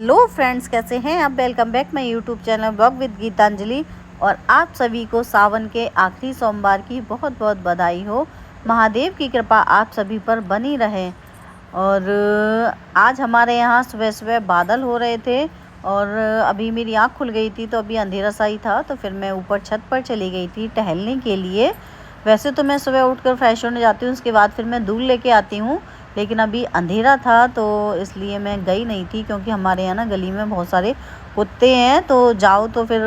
Hello friends, कैसे हैं आप। Welcome back my YouTube channel blog with Gitanjali. और आप सभी को सावन के आखिरी सोमवार की बहुत बहुत बधाई हो। महादेव की कृपा आप सभी पर बनी रहे। और आज हमारे यहाँ सुबह सुबह बादल हो रहे थे और अभी मेरी आँख खुल गई थी, तो अभी अंधेरा सा ही था, तो फिर मैं ऊपर छत पर चली गई थी टहलने के लिए। वैसे तो मैं सुबह उठकर फ्रेश होने जाती हूँ, उसके बाद फिर मैं दूध लेके आती हूँ, लेकिन अभी अंधेरा था तो इसलिए मैं गई नहीं थी, क्योंकि हमारे यहाँ ना गली में बहुत सारे कुत्ते हैं, तो जाओ तो फिर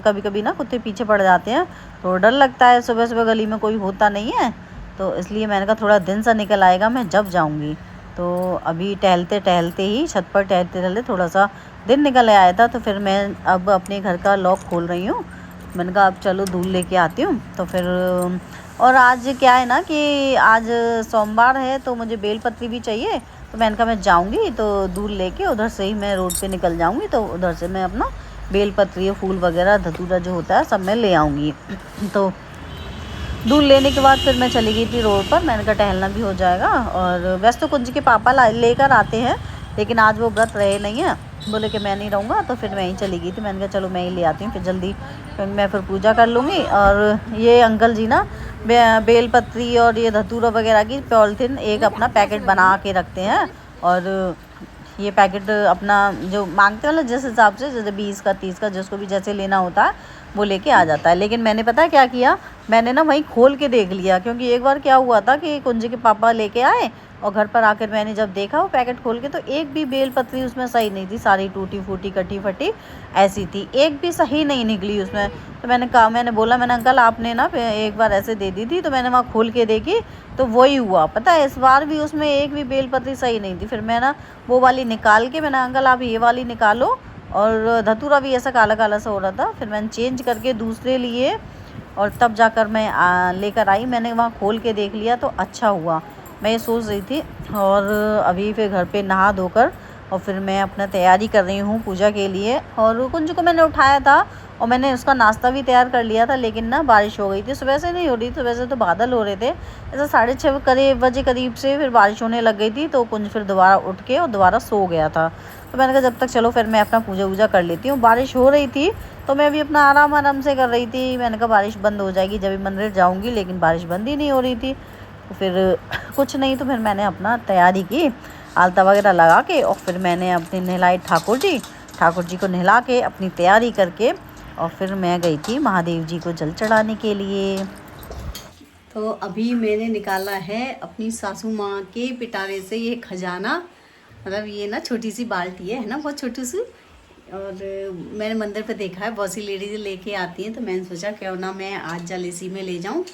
कभी कभी ना कुत्ते पीछे पड़ जाते हैं, तो डर लगता है। सुबह सुबह गली में कोई होता नहीं है, तो इसलिए मैंने कहा थोड़ा दिन सा निकल आएगा मैं जब जाऊँगी। तो अभी टहलते टहलते ही छत पर टहलते टहलते थोड़ा सा दिन निकल आया था, तो फिर मैं अब अपने घर का लॉक खोल रही हूँ। मैंने कहा अब चलो दूध लेके आती हूँ। तो फिर और आज क्या है ना कि आज सोमवार है, तो मुझे बेलपत्री भी चाहिए, तो मैंने कहा मैं जाऊँगी तो दूध लेके उधर से ही मैं रोड पे निकल जाऊँगी, तो उधर से मैं अपना बेलपत्री फूल वगैरह धतूरा जो होता है सब मैं ले आऊँगी। तो दूध लेने के बाद फिर मैं चली गई थी रोड पर। मैंने कहा टहलना भी हो जाएगा। और वैसे तो कुंज के पापा लेकर आते हैं, लेकिन आज वो व्रत रहे नहीं है, बोले कि मैं नहीं रहूँगा, तो फिर मैं ही चली गई थी। मैंने कहा चलो मैं ही ले आती हूँ, फिर जल्दी मैं फिर पूजा कर लूँगी। और ये अंकल जी ना बेलपत्री और ये धतूरा वगैरह की पॉलिथीन एक अपना पैकेट बना के रखते हैं, और ये पैकेट अपना जो मांगते हैं जिस हिसाब से, जैसे 20 का 30 का जिसको भी जैसे लेना होता है वो लेके आ जाता है। लेकिन मैंने पता है क्या किया, मैंने ना वहीं खोल के देख लिया, क्योंकि एक बार क्या हुआ था कि कुंज के पापा लेके आए और घर पर आकर मैंने जब देखा वो पैकेट खोल के, तो एक भी बेलपत्री उसमें सही नहीं थी, सारी टूटी फूटी कटी फटी ऐसी थी, एक भी सही नहीं निकली उसमें। तो मैंने बोला, मैंने अंकल आपने ना एक बार ऐसे दे दी थी, तो मैंने वहाँ खोल के देखी तो वही हुआ। पता है इस बार भी उसमें एक भी बेलपत्री सही नहीं थी। फिर मैं ना वो वाली निकाल के, मैंने अंकल आप ये वाली निकालो, और धतूरा भी ऐसा काला काला सा हो रहा था, फिर मैंने चेंज करके दूसरे लिए और तब जाकर मैं लेकर आई। मैंने वहाँ खोल के देख लिया तो अच्छा हुआ, मैं ये सोच रही थी। और अभी फिर घर पे नहा धोकर और फिर मैं अपना तैयारी कर रही हूँ पूजा के लिए। और कुंज को मैंने उठाया था और मैंने उसका नाश्ता भी तैयार कर लिया था, लेकिन ना बारिश हो गई थी। सुबह से नहीं हो रही, सुबह से तो बादल हो रहे थे, ऐसा 6:30 बजे करीब से फिर बारिश होने लग गई थी, तो कुंज फिर दोबारा उठ के और दोबारा सो गया था। तो मैंने कहा जब तक चलो फिर मैं अपना पूजा वूजा कर लेती हूँ। बारिश हो रही थी तो मैं भी अपना आराम से कर रही थी। मैंने कहा बारिश बंद हो जाएगी जब भी मंदिर जाऊँगी, लेकिन बारिश बंद ही नहीं हो रही थी। तो फिर कुछ नहीं, तो फिर मैंने अपना तैयारी की आलता वगैरह लगा के, और फिर मैंने अपने नहलाए ठाकुर जी को नहला के अपनी तैयारी करके, और फिर मैं गई थी महादेव जी को जल चढ़ाने के लिए। तो अभी मैंने निकाला है अपनी सासू माँ के पिटारे से ये खजाना, मतलब ये ना छोटी सी बाल्टी है ना, बहुत छोटी सी। और मैंने मंदिर पे देखा है बहुत सी लेडीज लेके आती हैं, तो मैंने सोचा क्यों ना मैं आज जल इसी में ले जाऊँ,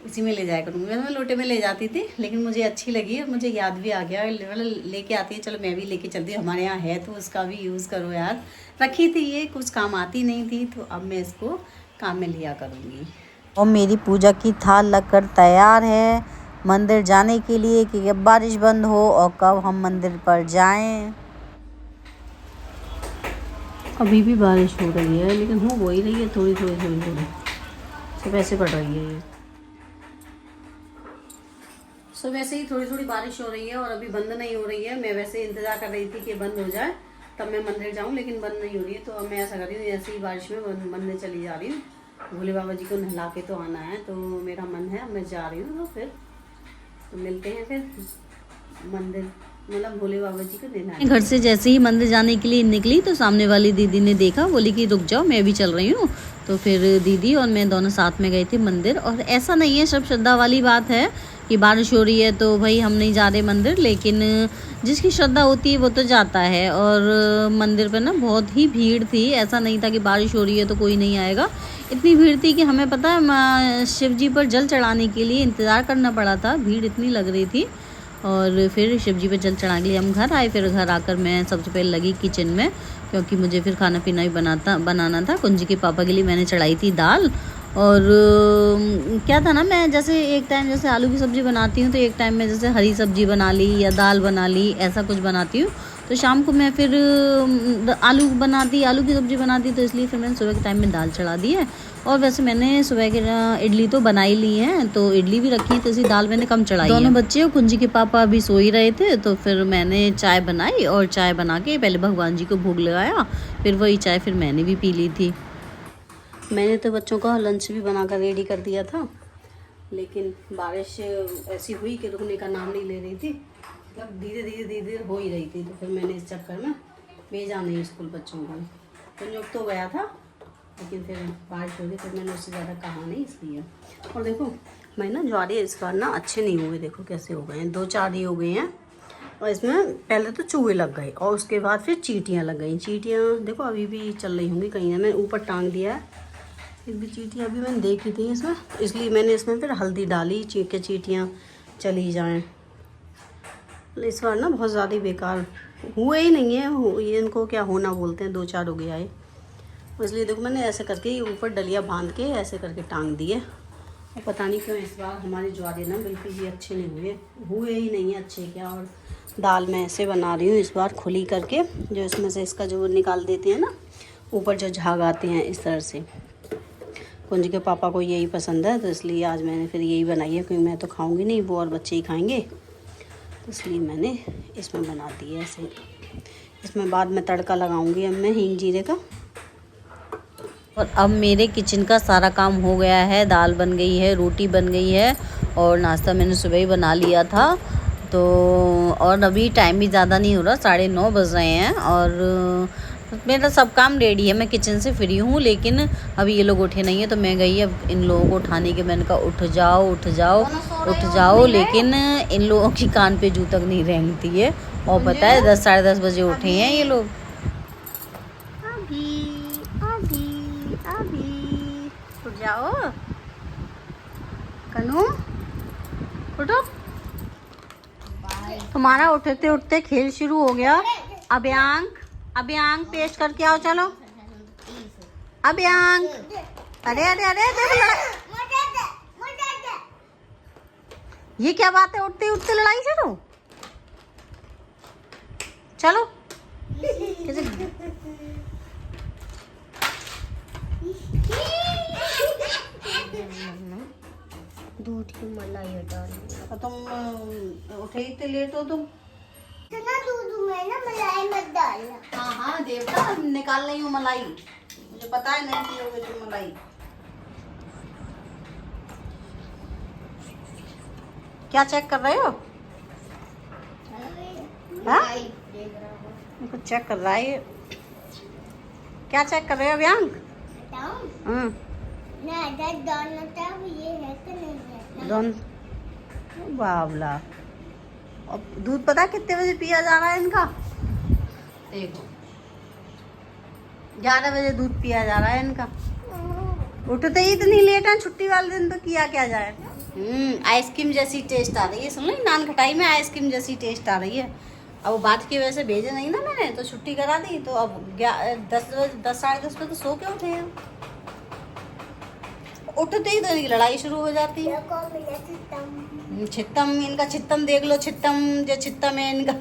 इसी में ले जाया करूँगी। मैं लोटे में ले जाती थी, लेकिन मुझे अच्छी लगी और मुझे याद भी आ गया, मतलब लेके आती है, चलो मैं भी लेके चलती हूँ, हमारे यहाँ है तो उसका भी यूज़ करो यार। रखी थी ये, कुछ काम आती नहीं थी, तो अब मैं इसको काम में लिया करूँगी। और मेरी पूजा की थाल लगकर तैयार है मंदिर जाने के लिए, कि कब बारिश बंद हो और कब हम मंदिर पर जाएं। अभी भी बारिश हो रही है, लेकिन हो ही रही है थोड़ी सुबह से पड़ रही है ये। सो वैसे ही थोड़ी थोड़ी बारिश हो रही है और अभी बंद नहीं हो रही है। मैं वैसे इंतज़ार कर रही थी कि बंद हो जाए तब मैं मंदिर जाऊं, लेकिन बंद नहीं हो रही है। तो अब मैं ऐसा कर रही हूँ, ऐसे ही बारिश में मंदिर चली जा रही हूँ। भोले बाबा जी को नहला के तो आना है, तो मेरा मन है, मैं जा रही हूँ। तो फिर तो मिलते हैं फिर मंदिर, मतलब भोले बाबा जी को नहलाने। घर से जैसे ही मंदिर जाने के लिए निकली, तो सामने वाली दीदी ने देखा, बोली कि रुक जाओ मैं भी चल रही हूँ। तो फिर दीदी और मैं दोनों साथ में गए थे मंदिर। और ऐसा नहीं है, सब श्रद्धा वाली बात है कि बारिश हो रही है तो भाई हम नहीं जा रहे मंदिर, लेकिन जिसकी श्रद्धा होती है वो तो जाता है। और मंदिर पर ना बहुत ही भीड़ थी, ऐसा नहीं था कि बारिश हो रही है तो कोई नहीं आएगा। इतनी भीड़ थी कि हमें पता है शिव जी पर जल चढ़ाने के लिए इंतज़ार करना पड़ा था, भीड़ इतनी लग रही थी। और फिर शिव जी पर जल चढ़ाने के लिए हम घर आए। फिर घर आकर मैं सबसे पहले लगी किचन में, क्योंकि मुझे फिर खाना पीना भी बनाना था। कुंज के पापा के लिए मैंने चढ़ाई थी दाल। और क्या था ना, मैं जैसे एक टाइम जैसे आलू की सब्ज़ी बनाती हूँ, तो एक टाइम में जैसे हरी सब्ज़ी बना ली या दाल बना ली, ऐसा कुछ बनाती हूँ। तो शाम को मैं फिर आलू की सब्ज़ी बना दी, तो इसलिए फिर मैंने सुबह के टाइम में दाल चढ़ा दी है। और वैसे मैंने सुबह के इडली तो बना ही ली है, तो इडली भी रखी है, तो इसलिए दाल मैंने कम चढ़ाई है। दोनों बच्चे और कुंजी के पापा अभी सो ही रहे थे, तो फिर मैंने चाय बनाई और चाय बना के पहले भगवान जी को भोग लगाया, फिर वही चाय फिर मैंने भी पी ली थी। मैंने तो बच्चों का लंच भी बना कर रेडी कर दिया था, लेकिन बारिश ऐसी हुई कि रुकने का नाम नहीं ले रही थी, मतलब धीरे धीरे हो ही रही थी। तो फिर मैंने इस चक्कर में भेजा नहीं स्कूल बच्चों को। संयोग तो गया था, लेकिन फिर बारिश हो गई, फिर मैंने उससे ज़्यादा कहा नहीं इसलिए। और देखो मैं ना ज्वारे इस बार ना अच्छे नहीं हुए, देखो कैसे हो गए हैं, 2-4 ही हो गए हैं। और इसमें पहले तो चूहे लग गए और उसके बाद फिर चींटियाँ लग गई। चींटियाँ देखो अभी भी चल रही होंगी कहीं ना, मैंने ऊपर टांग दिया है, फिर भी चींटियाँ अभी मैंने देखी थी इसमें, इसलिए मैंने इसमें फिर हल्दी डाली कि चींटियाँ चली जाएं। इस बार ना बहुत ज़्यादा बेकार हुए ही नहीं है, ये इनको क्या होना बोलते हैं, 2-4 हो गया है, इसलिए देखो मैंने ऐसे करके ऊपर डलिया बांध के ऐसे करके टांग दिए। और पता नहीं क्यों इस बार हमारे ज्वारे ना बिल्कुल भी अच्छे नहीं हुए ही नहीं है अच्छे क्या। और दाल मैं ऐसे बना रही हूँ इस बार खुली करके, जो इसमें से इसका जो निकाल देते हैं ना ऊपर जो झाग आते हैं इस तरह से। कुंज के पापा को यही पसंद है, तो इसलिए आज मैंने फिर यही बनाई है, क्योंकि मैं तो खाऊंगी नहीं, वो और बच्चे ही खाएंगे, तो इसलिए मैंने इसमें बना दी है ऐसे। इसमें बाद में तड़का लगाऊंगी अब मैं हींग जीरे का। और अब मेरे किचन का सारा काम हो गया है, दाल बन गई है, रोटी बन गई है, और नाश्ता मैंने सुबह ही बना लिया था। तो और अभी टाइम भी ज़्यादा नहीं हो रहा, 9:30 बज रहे हैं, और मेरा सब काम रेडी है, मैं किचन से फ्री हूँ। लेकिन अभी ये लोग उठे नहीं है, तो मैं गई अब इन लोगों को उठाने के, मैंने कहा उठ जाओ उठ जाओ उठ जाओ, लेकिन इन लोगों की कान पे जू तक नहीं रेंगती है। और पता है 10 साढ़े 10 बजे उठे हैं ये लोग। अभी उठ जाओ कनू, उठो। तुम्हारा उठते उठते खेल शुरू हो गया। अभ्यांक पेश करके आओ, चलो अभ्यांक। अरे अरे अरे ये क्या बात है, उठते उठते लड़ाई शुरू, चलो। दूध की मलाई हटा, तुम उठे इतने लेट हो तुम, इतना दूध में ना मलाई मत डालना। हाँ हाँ देवता, निकाल रही हूँ मलाई, मुझे पता है नहीं पियोगे तुम मलाई। क्या चेक कर रहे हो? कुछ चेक कर रहा है, क्या चेक कर रहे हो अभ्यांक? बाबला, अब दूध पता कितने बजे पिया जा रहा है इनका? देखो 11 बजे दूध पिया जा रहा है इनका। उठते ही इतनी लेट है, छुट्टी वाले दिन तो किया क्या जाए। आइसक्रीम जैसी टेस्ट आ रही है, सुन लो नान खटाई में आइसक्रीम जैसी टेस्ट आ रही है। अब वो बात की वजह से भेजे नहीं ना मैंने, तो छुट्टी करा दी, तो अब 10 साढ़े 10 बजे तो सो के उठे हैं। उठते ही तो इनकी लड़ाई शुरू हो जाती है। छित्तम, इनका छित्तम देख लो, छित्तम जो छित्तम है इनका।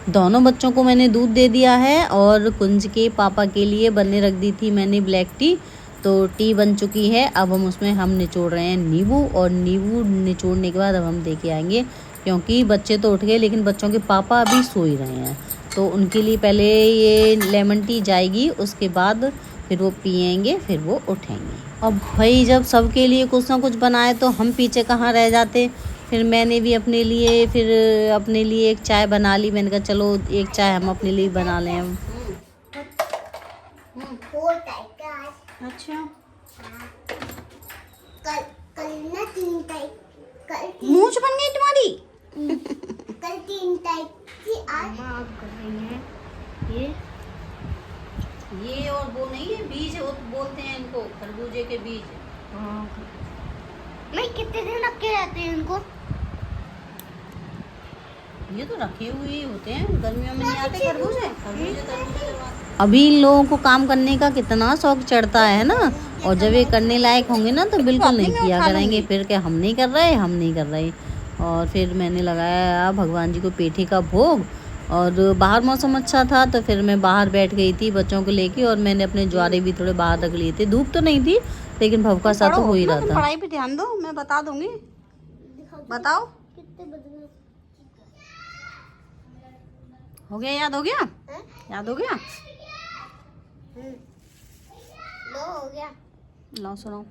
दोनों बच्चों को मैंने दूध दे दिया है, और कुंज के पापा के लिए बनने रख दी थी मैंने ब्लैक टी, तो टी बन चुकी है। अब हम उसमें निचोड़ रहे हैं नींबू, और नींबू निचोड़ने के बाद अब हम देके आएंगे, क्योंकि बच्चे तो उठ गए लेकिन बच्चों के पापा अभी सो ही रहे हैं, तो उनके लिए पहले ये लेमन टी जाएगी, उसके बाद फिर वो पिएंगे, फिर वो उठेंगे। अब भाई जब सबके लिए कुछ ना कुछ बनाए तो हम पीछे कहाँ रह जाते। फिर मैंने भी अपने लिए एक चाय बना ली, मैंने कहा चलो एक चाय हम अपने लिए बना लें हम। अच्छा कल ना 3 टाइप, मूंछ बन गई तुम्हारी। कल 3 टाइप की आज कर रही हैं ये और वो नहीं है बीज, वो बोलते हैं इनको खरबूजे के बीज। नहीं कितने दिन रख के रहते हैं इनको? ये तो रखे हुए ही होते हैं, गर्मियों में नहीं आते खरबूजे। अभी इन लोगों को काम करने का कितना शौक चढ़ता है ना, और जब ये करने लायक होंगे ना तो बिल्कुल नहीं किया करेंगे, फिर क्या हम नहीं कर रहे। और फिर मैंने लगाया भगवान जी को पेठे का भोग, और बाहर मौसम अच्छा था तो फिर मैं बाहर बैठ गई थी बच्चों को लेके, और मैंने अपने ज्वारे भी थोड़े बाहर रख लिए थे। धूप तो नहीं थी लेकिन भवका सा तो हो ही रहा था। पढ़ाई पे ध्यान दो, मैं बता दूंगी। बताओ कितने बजे? हो गया? याद हो गया? याद हो गया? लो हो गया। लो सुनो।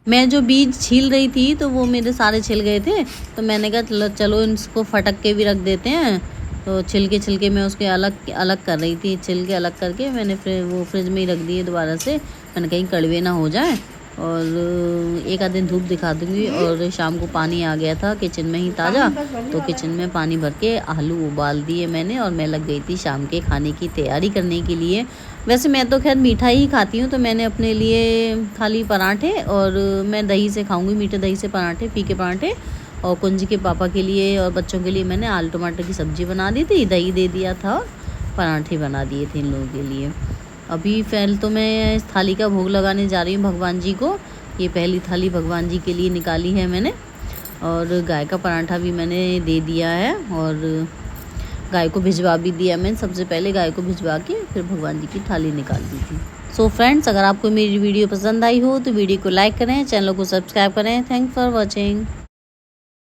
मैं जो बीज छील रही थी तो वो मेरे सारे छिल गए थे, तो मैंने कहा चलो इसको फटक के भी रख देते हैं। तो छिलके मैं उसके अलग अलग कर रही थी, छिलके अलग करके मैंने फिर वो फ्रिज में ही रख दिए दोबारा से। मैंने कहीं कड़वे ना हो जाए, और एक आध दिन धूप दिखा दूँगी। और शाम को पानी आ गया था किचन में ही ताज़ा, तो किचन में पानी भर के आलू उबाल दिए मैंने, और मैं लग गई थी शाम के खाने की तैयारी करने के लिए। वैसे मैं तो खैर मीठा ही खाती हूँ, तो मैंने अपने लिए खाली पराठे, और मैं दही से खाऊंगी, मीठे दही से पराठे, फीके पराठे। और कुंजी के पापा के लिए और बच्चों के लिए मैंने आलू टमाटर की सब्ज़ी बना दी थी, दही दे दिया था, पराठे बना दिए थे इन लोगों के लिए। अभी फिलहाल तो मैं इस थाली का भोग लगाने जा रही हूँ भगवान जी को। ये पहली थाली भगवान जी के लिए निकाली है मैंने, और गाय का पराठा भी मैंने दे दिया है, और गाय को भिजवा भी दिया। मैंने सबसे पहले गाय को भिजवा के फिर भगवान जी की थाली निकाल दी थी। सो फ्रेंड्स, अगर आपको मेरी वीडियो पसंद आई हो तो वीडियो को लाइक करें, चैनल को सब्सक्राइब करें। Thanks for watching.